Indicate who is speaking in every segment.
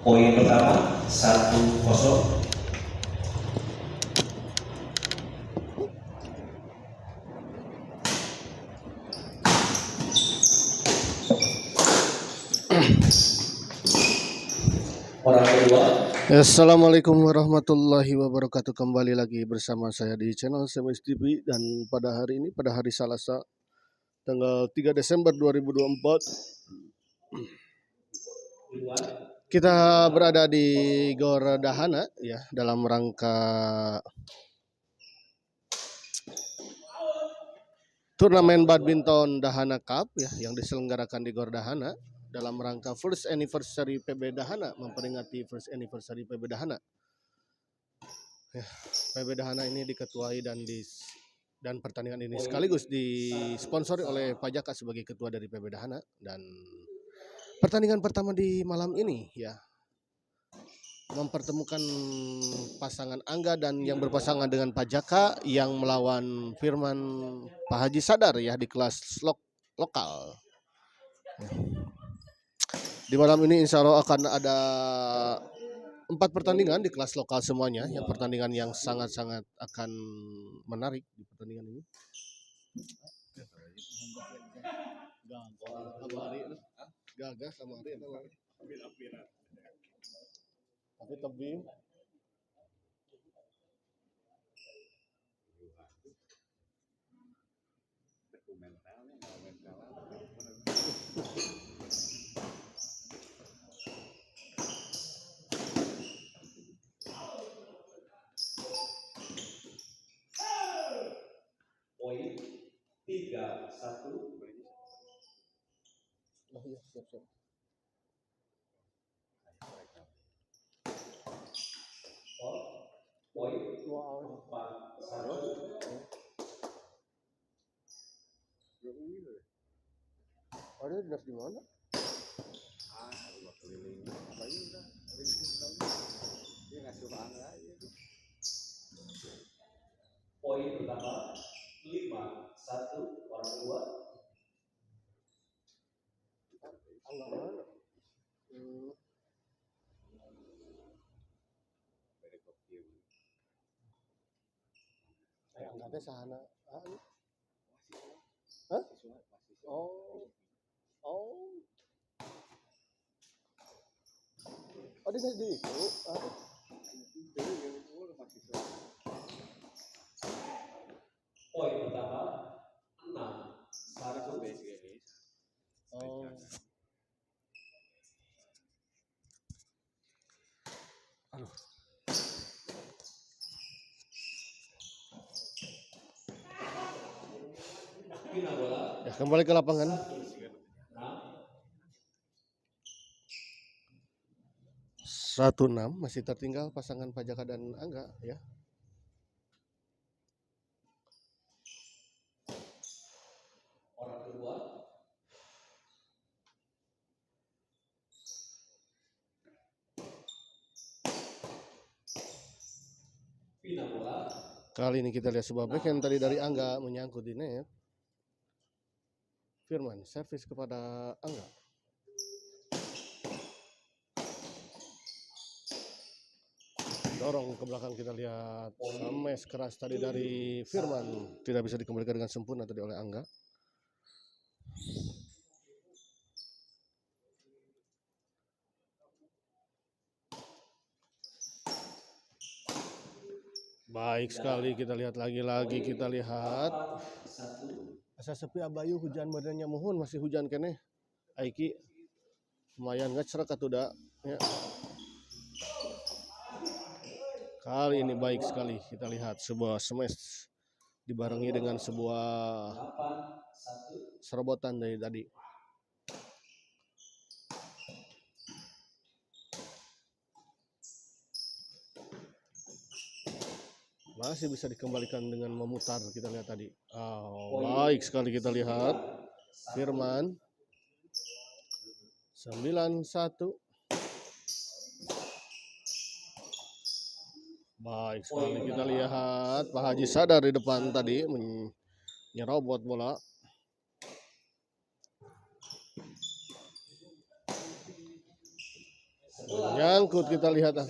Speaker 1: Poin pertama 1-0. Orang kedua.
Speaker 2: Assalamualaikum warahmatullahi wabarakatuh. Kembali lagi bersama saya di channel Semis TV, dan pada hari ini, pada hari Selasa tanggal 3 Desember 2024, kita berada di Gor Dahana ya, dalam rangka turnamen badminton Dahana Cup ya, yang diselenggarakan di Gor Dahana dalam rangka first anniversary PB Dahana, memperingati first anniversary PB Dahana. Ya, PB Dahana ini diketuai dan pertandingan ini sekaligus disponsori oleh Pak Jaka sebagai ketua dari PB Dahana, dan pertandingan pertama di malam ini ya mempertemukan pasangan Angga dan yang berpasangan dengan Pak Jaka yang melawan Firman Pak Haji Sadar ya di kelas lokal. Di malam ini insya Allah akan ada 4 pertandingan di kelas lokal semuanya, yang pertandingan yang sangat-sangat akan menarik di pertandingan ini. Gagah sama hari tapi tebing.
Speaker 1: Poin 3-1.
Speaker 2: Oh iya, siap.
Speaker 1: Poin 4-1.
Speaker 2: Ada dinas di mana?
Speaker 3: Keliling apa ini udah dia ngasih Angga aja.
Speaker 1: Poin pertama 5-1 orang kedua.
Speaker 2: Angga mana? Angga teh sahana. Hah? Oh, dia di itu.
Speaker 1: Poin pertama 6-1.
Speaker 2: Oh. Aduh. Ya, kembali ke lapangan. 1-6 masih tertinggal pasangan Pak Jaka dan Angga ya.
Speaker 1: Orang kedua. Pindah bola.
Speaker 2: Kali ini kita lihat sebuah backhand tadi dari Angga menyangkut di net. Firman servis kepada Angga. Dorong ke belakang, kita lihat smash keras tadi dari Firman, tidak bisa dikembalikan dengan sempurna tadi oleh Angga. Baik sekali, kita lihat lagi kita lihat asa sepi abayu, hujan badannya mohon, masih hujan kene Aiki lumayan ngecerak atuda ya. Kali ini baik sekali, kita lihat sebuah smash dibarengi dengan sebuah serobotan dari tadi. Masih bisa dikembalikan dengan memutar, kita lihat tadi. Oh, baik sekali, kita lihat Firman 9-1. Baik sekali, kita lihat Pak Haji Sadar di depan tadi menyerobot bola. Nyangkut kita lihat ah.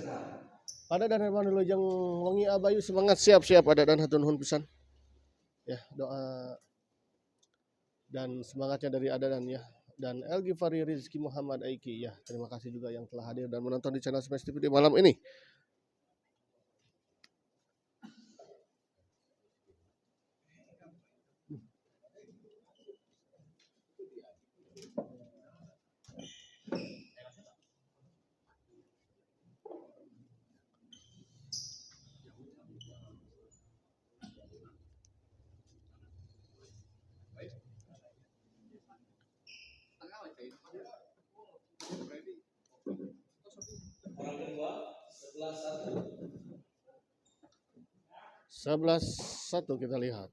Speaker 2: Pada dan Herman dulu yang wengi abayu semangat siap-siap ada dan hatur nuhun pisan. Ya, doa dan semangatnya dari ada dan ya. Dan El Ghifari Rizky Muhammad Aiki ya. Terima kasih juga yang telah hadir dan menonton di channel Smash TV di malam ini.
Speaker 1: Orang kedua
Speaker 2: 11-1 kita lihat.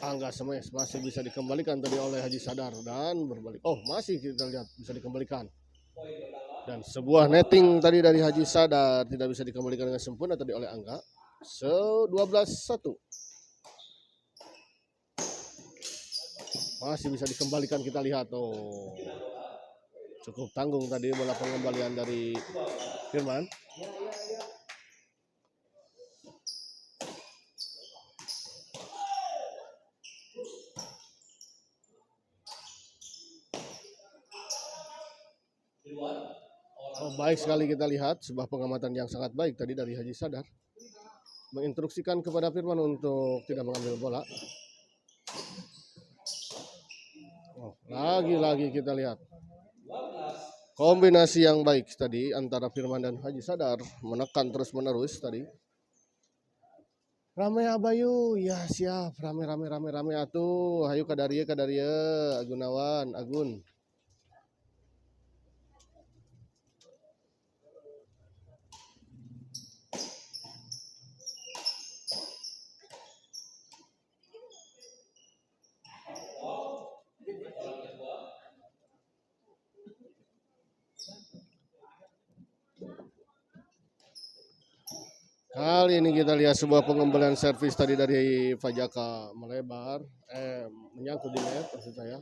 Speaker 2: Angga Smash masih bisa dikembalikan tadi oleh Haji Sadar dan berbalik. Oh, masih kita lihat bisa dikembalikan. Dan sebuah netting tadi dari Haji Sadar tidak bisa dikembalikan dengan sempurna tadi oleh Angga. 12-1. Masih bisa dikembalikan kita lihat. Oh, cukup tanggung tadi bola pengembalian dari Firman. Oh, baik sekali kita lihat sebuah pengamatan yang sangat baik tadi dari Haji Sadar. Menginstruksikan kepada Firman untuk tidak mengambil bola. Oh, lagi-lagi kita lihat. Kombinasi yang baik tadi antara Firman dan Haji Sadar. Menekan terus-menerus tadi. Rame abayu, ya siap. Rame atuh. Hayu kadaria, Agunawan, Agun. Kali ini kita lihat sebuah pengembalian servis tadi dari Fajaka melebar, menyangkut di net maksud saya.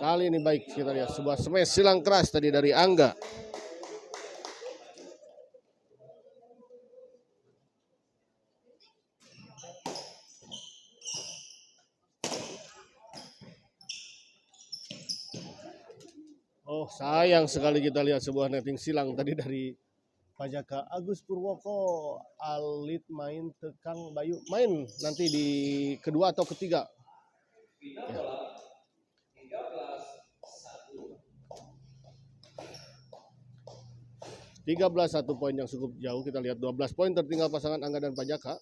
Speaker 2: Kali ini baik kita lihat sebuah smash silang keras tadi dari Angga. Oh, sayang sekali kita lihat sebuah netting silang tadi dari Pajaka. Agus Purwoko Alit main tekang Bayu main nanti di kedua atau ketiga. Ya. 13-1 poin yang cukup jauh. Kita lihat 12 poin tertinggal pasangan Angga dan Pajaka.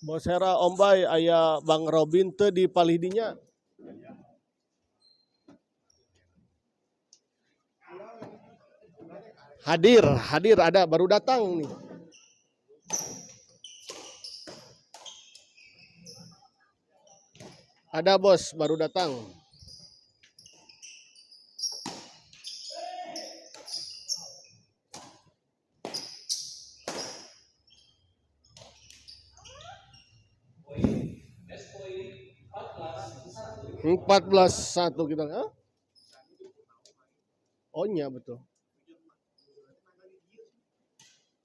Speaker 2: Bosera Ombay aya Bang Robin teu di palihdinya. Hadir ada baru datang nih. Ada bos baru datang. Empat belas satu kita. Huh? Oh iya betul.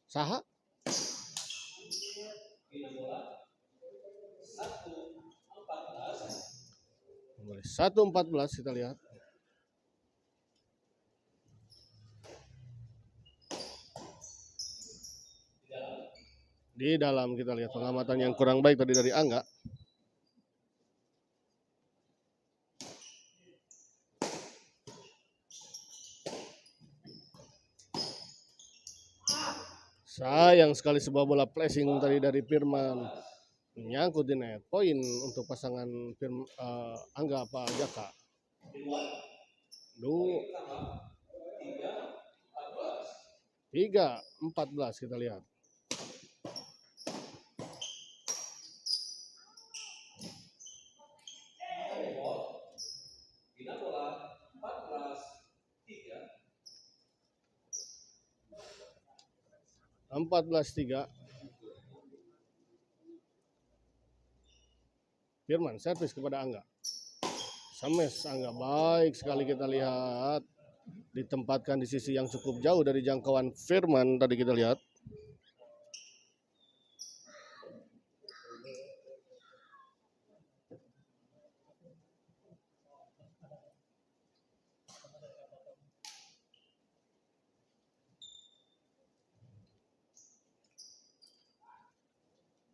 Speaker 2: Saha? 1-14 kita lihat. Di dalam kita lihat pengamatan yang kurang baik tadi dari Angga. Sayang sekali sebuah bola flashing tadi dari Firman menyangkut di net. Poin untuk pasangan Angga Pajaka. 3-14 kita lihat. 14-3. Firman servis kepada Angga. Smash Angga, baik sekali kita lihat. Ditempatkan di sisi yang cukup jauh dari jangkauan Firman tadi kita lihat.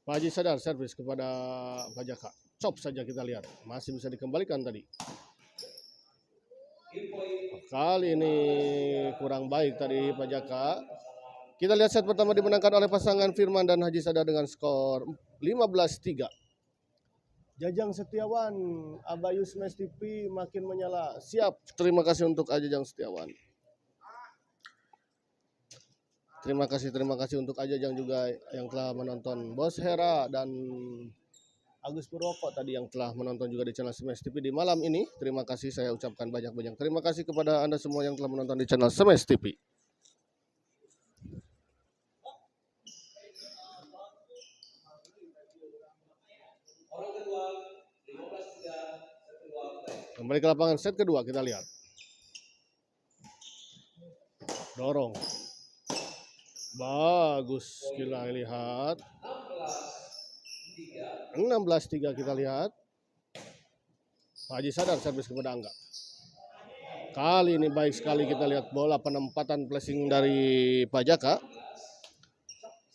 Speaker 2: Pak Haji Sadar servis kepada Pak Jaka. Chop saja kita lihat. Masih bisa dikembalikan tadi. Kali ini kurang baik tadi Pak Jaka. Kita lihat set pertama dimenangkan oleh pasangan Firman dan Haji Sadar dengan skor 15-3. Jajang Setiawan, Abayus Mes TV makin menyala. Siap. Terima kasih untuk Ajajang Setiawan. Terima kasih untuk Ajajang juga yang telah menonton. Bos Hera dan Agus Purwoko tadi yang telah menonton juga di channel Smash TV di malam ini. Terima kasih, saya ucapkan banyak-banyak terima kasih kepada Anda semua yang telah menonton di channel Smash TV.
Speaker 1: Orang kedua 15-3, set kedua play.
Speaker 2: Kembali ke lapangan set kedua kita lihat. Dorong. Bagus kita lihat. 16-3 kita lihat. Pak Haji Sadar servis kepada Angga. Kali ini baik sekali kita lihat bola penempatan flashing dari Pak Jaka.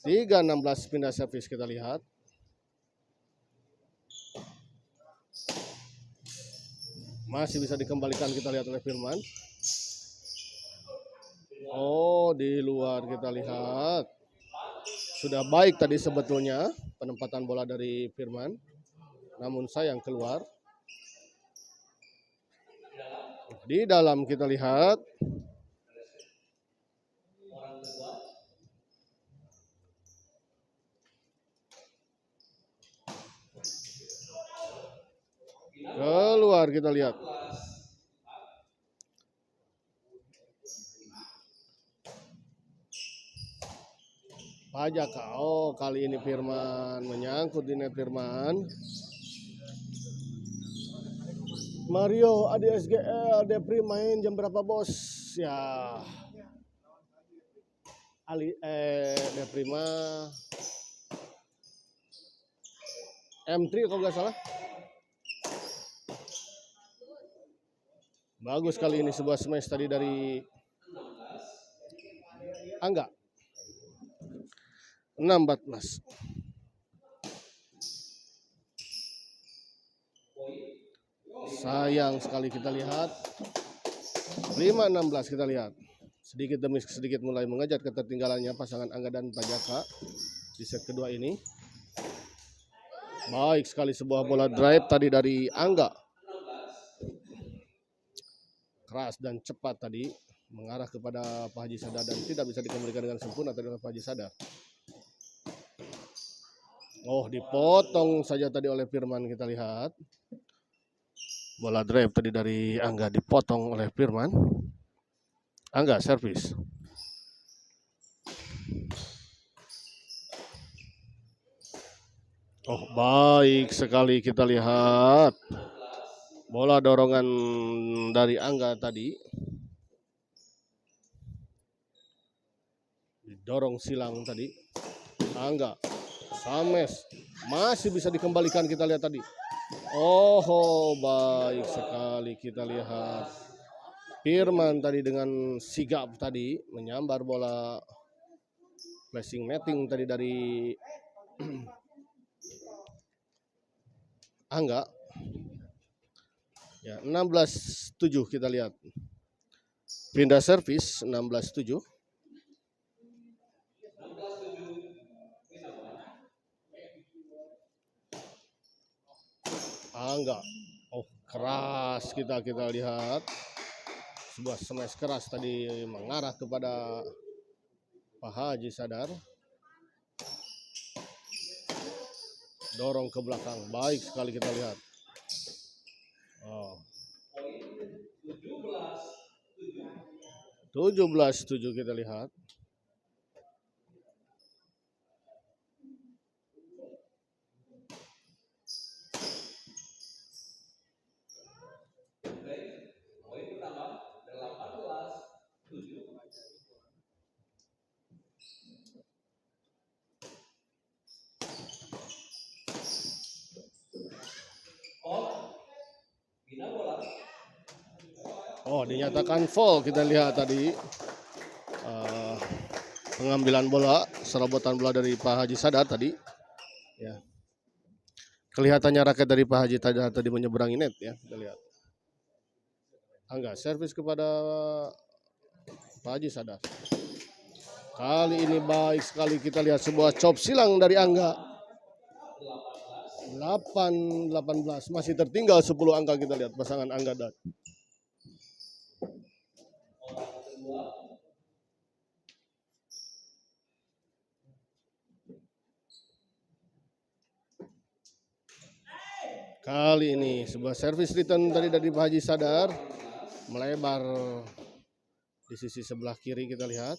Speaker 2: 3-16 pindah servis kita lihat. Masih bisa dikembalikan kita lihat oleh Firman. Oh, di luar kita lihat. Sudah baik tadi sebetulnya penempatan bola dari Firman. Namun sayang keluar. Di dalam kita lihat. Keluar kita lihat. Pak Jaka, oh kali ini Firman menyangkut di net Firman. Mario ADSGL Depri main jam berapa bos? Ya Depri mah M3 kalau nggak salah. Bagus kali ini sebuah smash tadi dari Angga. 6-14. Sayang sekali kita lihat. 5-16 kita lihat. Sedikit demi sedikit mulai mengejar ketertinggalannya pasangan Angga dan Pak Jaka di set kedua ini. Baik sekali sebuah bola drive tadi dari Angga. Keras dan cepat tadi mengarah kepada Pak Haji Sadar dan tidak bisa dikembalikan dengan sempurna tadi oleh Pak Haji Sadar. Oh, dipotong saja tadi oleh Firman kita lihat. Bola drive tadi dari Angga dipotong oleh Firman. Angga servis. Oh, baik sekali kita lihat. Bola dorongan dari Angga tadi. Didorong silang tadi. Angga. Sames. Masih bisa dikembalikan kita lihat tadi. Oh, baik sekali kita lihat. Firman tadi dengan sigap tadi menyambar bola flashing netting tadi dari Angga. Ya, 16-7 kita lihat. Pindah servis 16-7. Angga. Oh, keras kita lihat. Sebuah smash keras tadi mengarah kepada Pak Haji Sadar. Dorong ke belakang. Baik sekali kita lihat. Oh. 17-7 kita lihat. Oh, dinyatakan foul. Kita lihat tadi pengambilan bola, serobotan bola dari Pak Haji Sadar tadi. Ya. Kelihatannya raket dari Pak Haji tadi menyeberangi net ya. Kita lihat. Angga servis kepada Pak Haji Sadar. Kali ini baik sekali, kita lihat sebuah chop silang dari Angga. 8-18 masih tertinggal 10 angka, kita lihat pasangan Angga dan kali ini sebuah service return tadi dari Pak Haji Sadar melebar di sisi sebelah kiri, kita lihat.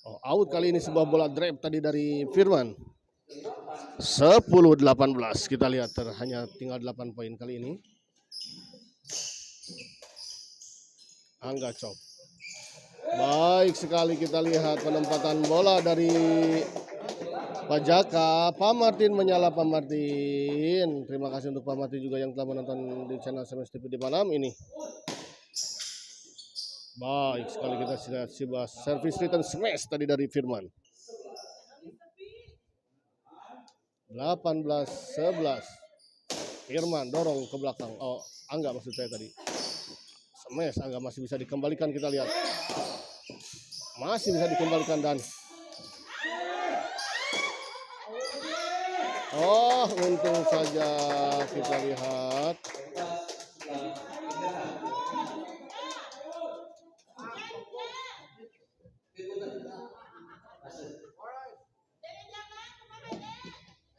Speaker 2: Oh, out kali ini, sebuah bola drive tadi dari Firman. 10-18 kita lihat, hanya tinggal 8 poin kali ini. Angga chop. Baik sekali, kita lihat penempatan bola dari Pak Jaka. Pak Martin menyala Pak Martin. Terima kasih untuk Pak Martin juga yang telah menonton di channel SMS TV di malam ini. Baik sekali, kita lihat sebuah service return smash tadi dari Firman. 18-11. Firman dorong ke belakang. Oh, Angga maksud saya tadi. Smash, Angga masih bisa dikembalikan, kita lihat. Masih bisa dikembalikan dan oh, untung saja, kita lihat.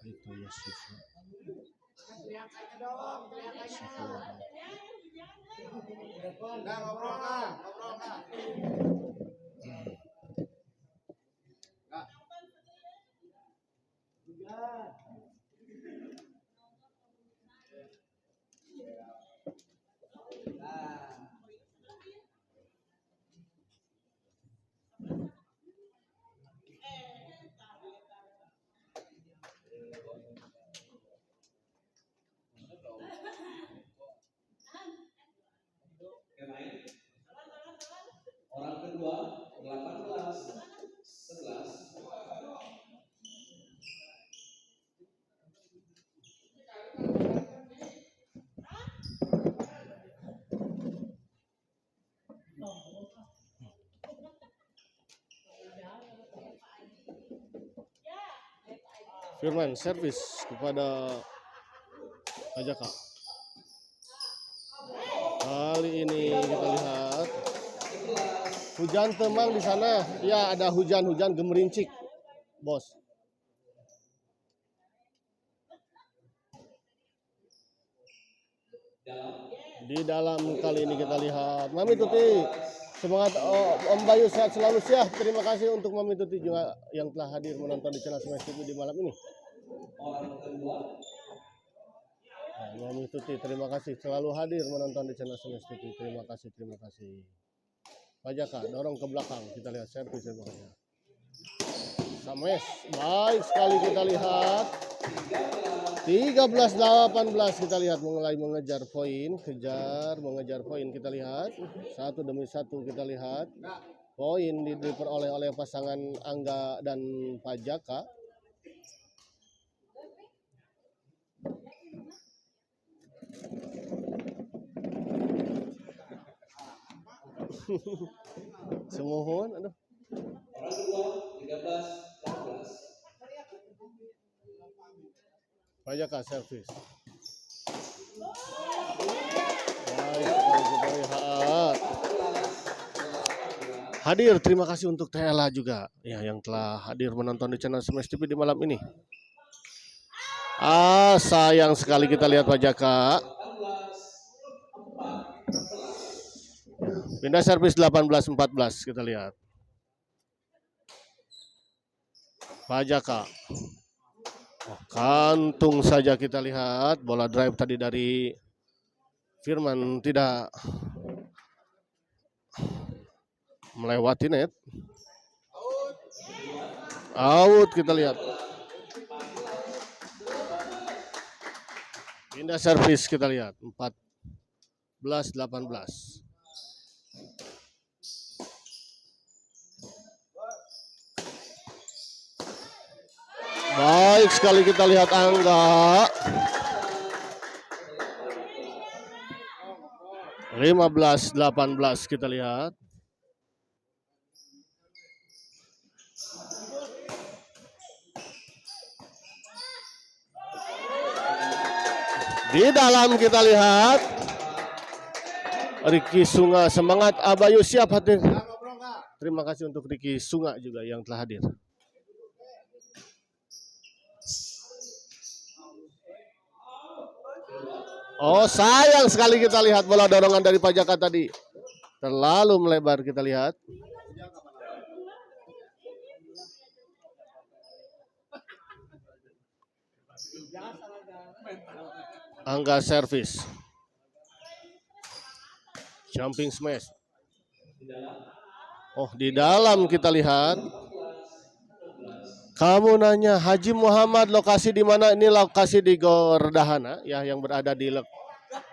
Speaker 2: Itu ya Sifa.
Speaker 1: Orang kedua 18-11.
Speaker 2: Firman servis kepada Ajaka. Kali ini kita lihat hujan temang di sana. Ya, ada hujan-hujan gemerincik, bos. Di dalam kali ini kita lihat Mami Tuti. Semangat Om Bayu, sehat selalu ya. Terima kasih untuk Mami Tuti juga yang telah hadir menonton di channel SMS TV di malam ini.
Speaker 1: Orang kedua
Speaker 2: Nah, Mami Tuti, terima kasih selalu hadir menonton di channel SMS TV. Terima kasih, terima kasih. Pak Jaka dorong ke belakang, kita lihat servis sebelumnya. Sames, baik sekali, kita lihat. 13-18 kita lihat mulai mengejar poin, mengejar poin, kita lihat satu demi satu, kita lihat poin diperoleh oleh pasangan Angga dan Pak Jaka. Semohon, aduh.
Speaker 1: orang kedua 13-18.
Speaker 2: Pak Jaka servis. Baik, kita lihat. Hadir, terima kasih untuk Tela juga ya yang telah hadir menonton di channel SMS TV di malam ini. Sayang sekali, kita lihat Pak Jaka. Pindah servis 18-14, kita lihat. Pak Jaka. Oh, kantung saja, kita lihat bola drive tadi dari Firman tidak melewati net. Out, kita lihat. Pindah servis kita lihat 14-18. Baik sekali kita lihat Angga. 15-18 kita lihat. Di dalam kita lihat Ricky Sunga, semangat Abayu, siap hadir. Terima kasih untuk Ricky Sunga juga yang telah hadir. Oh, sayang sekali kita lihat bola dorongan dari Pajaka tadi. Terlalu melebar kita lihat. Angga servis. Jumping smash. Oh, di dalam kita lihat. Kamu nanya Haji Muhammad lokasi di mana? Ini lokasi di Gor Dahana ya, yang berada di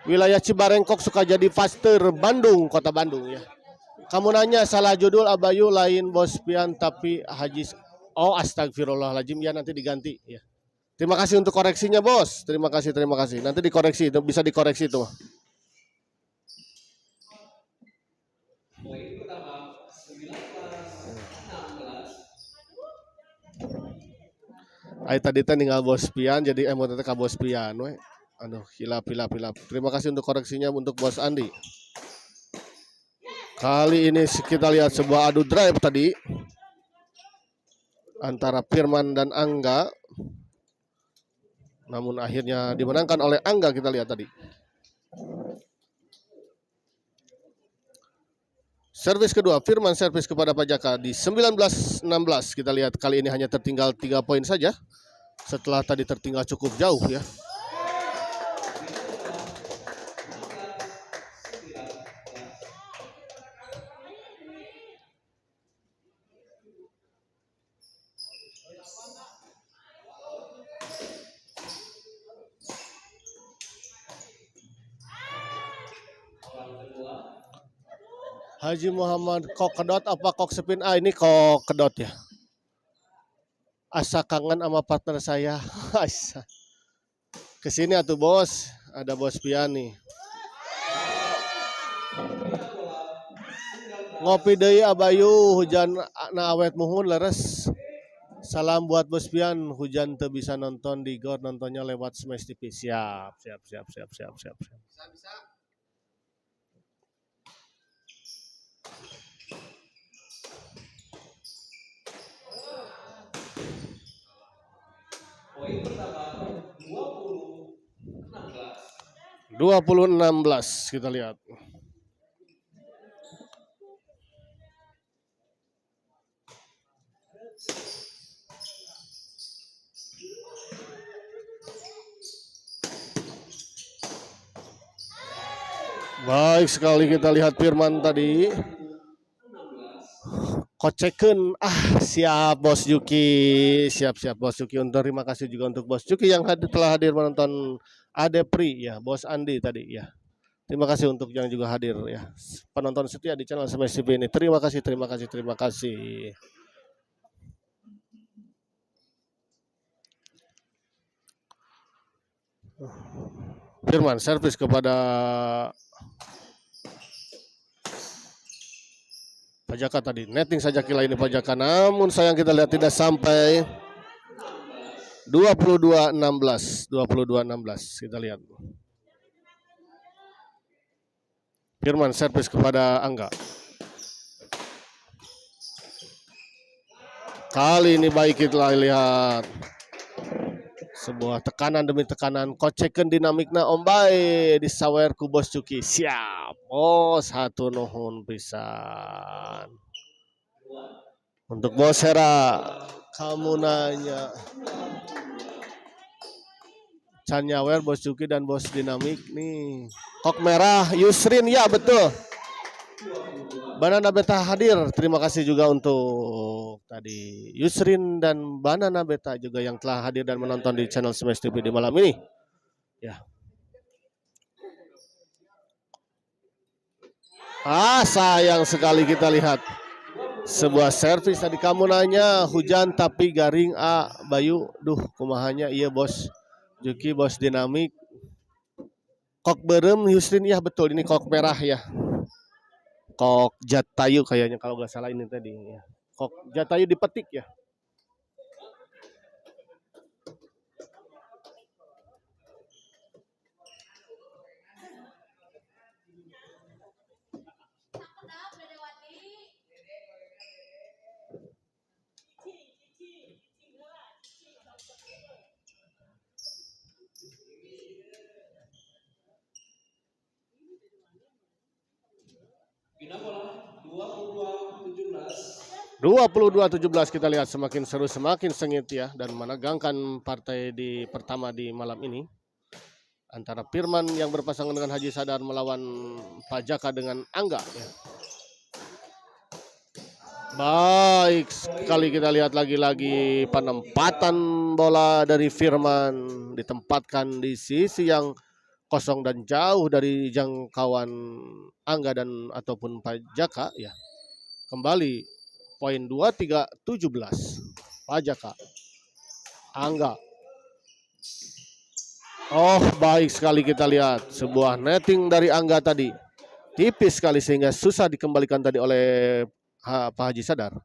Speaker 2: wilayah Cibarengkok, Sukajadi, Pasteur, Bandung, Kota Bandung ya. Kamu nanya salah judul Abayu, lain Bos Pian tapi Haji. Oh, astagfirullahaladzim ya, nanti diganti ya. Terima kasih untuk koreksinya Bos. Terima kasih. Nanti dikoreksi, itu bisa dikoreksi tuh.
Speaker 1: Poin pertama 19-16.
Speaker 2: Ay tadi teh ninggal Bos Pian jadi emot teh ka Bos Pian we. Aduh, hilap. Terima kasih untuk koreksinya untuk Bos Andi. Kali ini kita lihat sebuah adu drive tadi antara Firman dan Angga. Namun akhirnya dimenangkan oleh Angga, kita lihat tadi. Servis kedua, Firman servis kepada Pajaka di 19-16. Kita lihat kali ini hanya tertinggal 3 poin saja. Setelah tadi tertinggal cukup jauh ya. Haji Muhammad kok kedot apa kok spin? Ah, ini kok kedot ya. Asa kangen sama partner saya. Kesini atuh Bos, ada Bos Pian nih. Ngopi deui Abayu, hujan na awet muhun leres. Salam buat Bos Pian, hujan teu bisa nonton di Gor, nontonnya lewat Smash TV. Siap.
Speaker 3: Bisa.
Speaker 1: Poin pertama 20-16.
Speaker 2: 20-16 kita lihat. Baik sekali kita lihat Firman tadi. Kocekeun, siap Bos Juki, siap Bos Juki. Terima kasih juga untuk Bos Juki yang telah hadir menonton Adepri ya, Bos Andi tadi ya. Terima kasih untuk yang juga hadir ya, penonton setia di channel Smash TV ini. Terima kasih. Firman servis kepada Pajaka tadi, netting saja kila ini Pajaka, namun sayang kita lihat tidak sampai. 22-16 kita lihat. Firman servis kepada Angga. Kali ini baik kita lihat. Sebuah tekanan demi tekanan, kocekeun dinamikna Ombay disawer ku Bos Juki. Siap. Bos, satu nuhun pisan. Untuk Bos Hera, kamu nanya. Can nyawer Bos Juki dan Bos Dinamik nih. Kok merah Yusrin, ya betul. Banana Beta hadir. Terima kasih juga untuk tadi Yusrin dan Banana Beta juga yang telah hadir dan menonton di channel Smash TV di malam ini. Ya. Sayang sekali kita lihat. Sebuah servis tadi kamu nanya hujan tapi garing Bayu. Duh, kumahanya iya bos. Juki bos dinamik. Kok berem Yusrin ya betul ini kok merah ya. Kok Jatayu kayaknya kalau nggak salah ini tadi ya. Kok Jatayu dipetik ya.
Speaker 1: Bina bola 22-17.
Speaker 2: 22-17 kita lihat semakin seru semakin sengit ya dan menegangkan partai di pertama di malam ini antara Firman yang berpasangan dengan Haji Sadar melawan Pajaka dengan Angga ya. Baik sekali kita lihat lagi-lagi penempatan bola dari Firman ditempatkan di sisi yang kosong dan jauh dari jangkauan Angga dan ataupun Pajaka ya. Kembali poin 23-17 Pajaka Angga. Oh baik sekali kita lihat sebuah netting dari Angga tadi tipis sekali sehingga susah dikembalikan tadi oleh Pak Haji Sadar.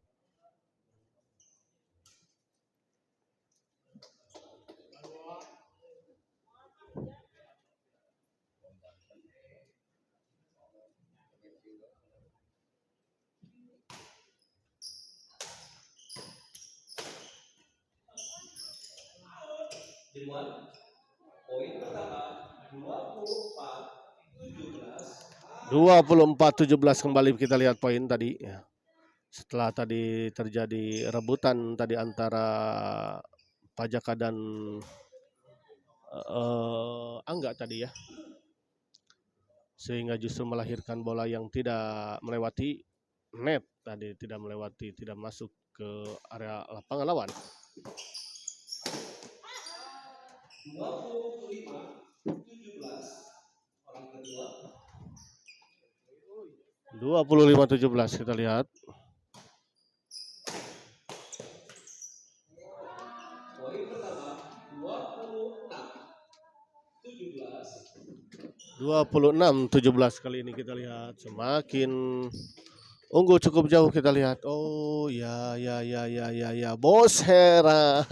Speaker 1: Dimuat. Poin pertama 24-17.
Speaker 2: 24-17 kembali kita lihat poin tadi ya. Setelah tadi terjadi rebutan tadi antara Pajaka dan Angga tadi ya. Sehingga justru melahirkan bola yang tidak melewati net tadi, tidak masuk ke area lapangan lawan.
Speaker 1: 25-17 orang kedua.
Speaker 2: 25-17 kita lihat.
Speaker 1: Poin pertama 26-17.
Speaker 2: 26-17 kali ini kita lihat semakin unggul cukup jauh kita lihat. Oh ya Bos Hera.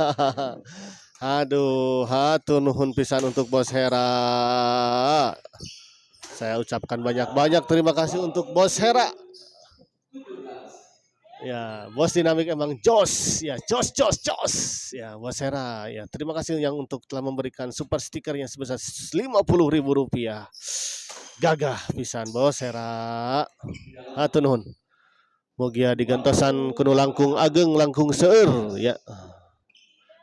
Speaker 2: Aduh, hatur nuhun pisan untuk Bos Hera. Saya ucapkan banyak-banyak terima kasih untuk Bos Hera. Ya, Bos Dinamik emang jos, ya jos. Ya, Bos Hera, ya terima kasih yang untuk telah memberikan super stikernya sebesar Rp50.000. Gagah pisan Bos Hera. Hatur nuhun. Mugia digantosan kudu langkung ageng langkung seueur ya.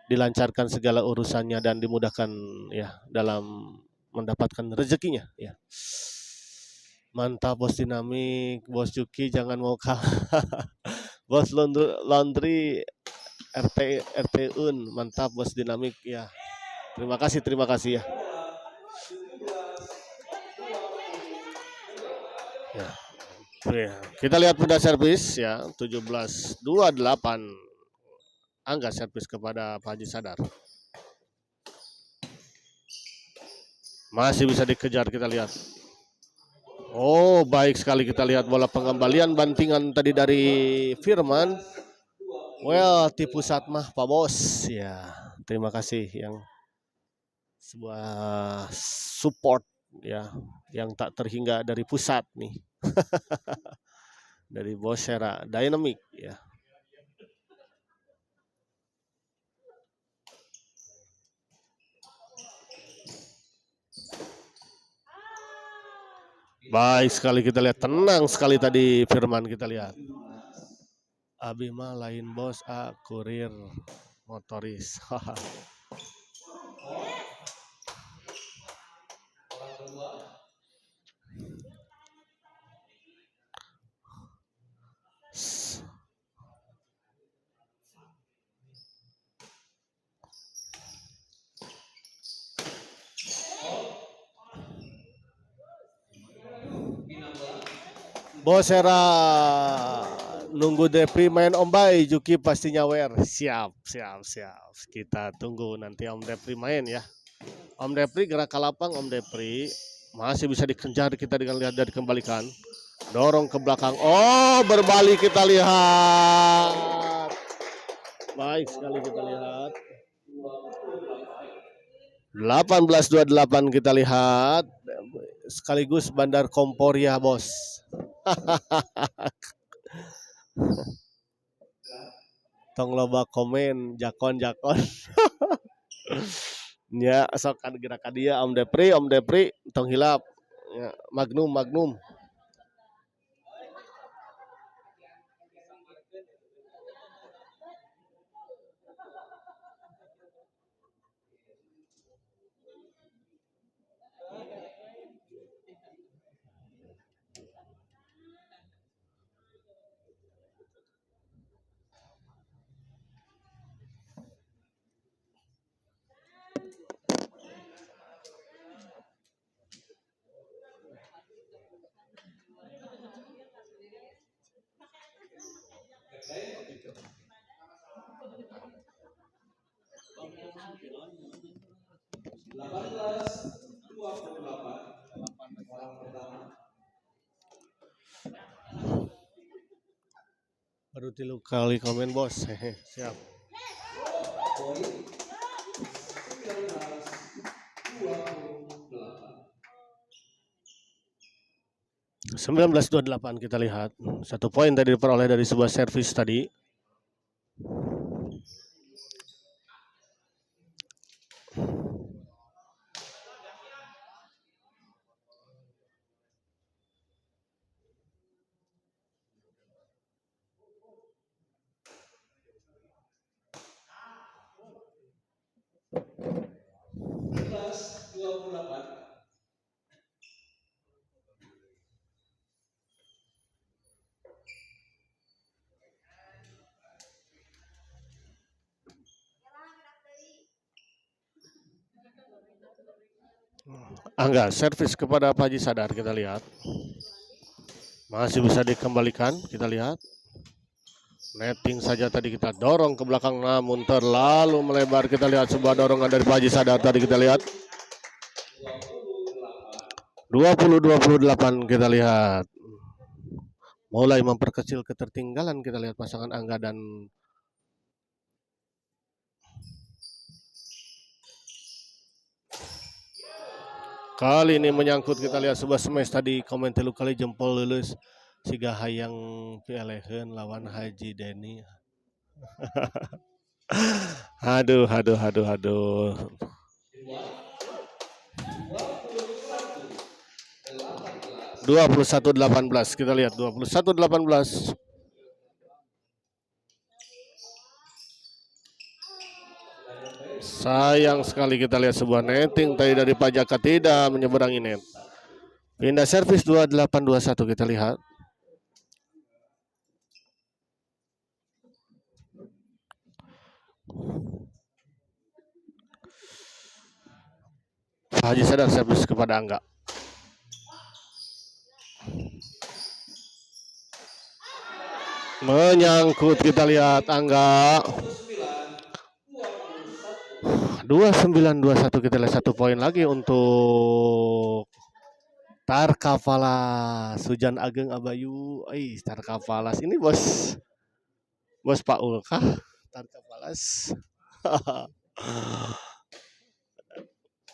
Speaker 2: Dilancarkan segala urusannya dan dimudahkan ya dalam mendapatkan rezekinya ya. Mantap Bos Dinamik, Bos Juki jangan mau kalah. Bos Laundry RT-un, mantap Bos Dinamik ya. Terima kasih ya. Ya. Kita lihat pada servis ya 17-28 Angga servis kepada Pak Haji Sadar. Masih bisa dikejar kita lihat. Oh baik sekali kita lihat bola pengembalian bantingan tadi dari Firman. Well di pusat mah Pak Bos ya. Terima kasih yang sebuah support ya yang tak terhingga dari pusat nih. Dari Bos Hera Dynamic ya. Baik sekali kita lihat tenang sekali tadi Firman kita lihat. Abi mah lain bos kurir motoris. Bosera nunggu Depri main Om Bay, Juki pasti nyawer. Siap. Kita tunggu nanti Om Depri main ya. Om Depri gerak ke lapang, Om Depri masih bisa dikejar, kita dengan lihat dari kembalikan. Dorong ke belakang. Oh, berbalik kita lihat. Baik sekali kita lihat. 18-28 kita lihat. Sekaligus Bandar Komporia, bos. Tong loba komen jakon. Ya, sokan gerakan dia Om Depri tong hilap. Ya, Magnum. Baru 3 kali komen, bos. Siap.
Speaker 1: Poin
Speaker 2: 19-28 kita lihat. 1 poin tadi diperoleh dari sebuah servis tadi. Angga, servis kepada Pak Haji Sadar, kita lihat. Masih bisa dikembalikan, kita lihat. Netting saja tadi kita dorong ke belakang, namun terlalu melebar. Kita lihat sebuah dorongan dari Pak Haji Sadar tadi, kita lihat. 20-28 kita lihat. Mulai memperkecil ketertinggalan, kita lihat pasangan Angga dan kali ini menyangkut, kita lihat sebuah smash tadi, komen 3 kali jempol lulus. Siga hayang pialeheun lawan Haji Deni. Aduh. 21-18 kita lihat, 21-18. Sayang sekali kita lihat sebuah netting tadi dari Pajaka tidak menyeberangi net. Pindah servis 28-21 kita lihat. Pak Haji Sadar servis kepada Angga. Menyangkut, kita lihat Angga. 29-21 kita lihat 1 poin lagi untuk Tarkavalas. Hujan Ageng Abayu. Tarkavalas ini bos Paul kah? Tarkavalas.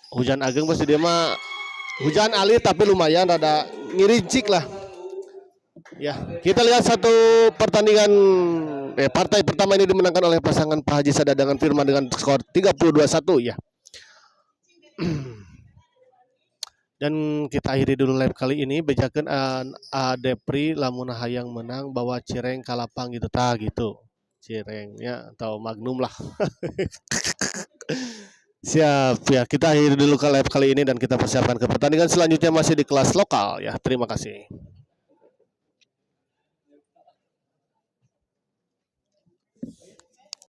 Speaker 2: Hujan Ageng pasti dia mah hujan alit tapi lumayan rada ngirincik lah. Ya, kita lihat satu pertandingan partai pertama ini dimenangkan oleh pasangan Pak Haji Sadar dengan Firman dengan skor 30-21 ya. Dan kita akhiri dulu live kali ini. Bejakeun Depri lamun hayang menang bawa cireng kalapang gitu gitu. Cirengnya atau Magnum lah. Siap ya, kita akhiri dulu ke live kali ini dan kita persiapkan ke pertandingan selanjutnya masih di kelas lokal ya. Terima kasih.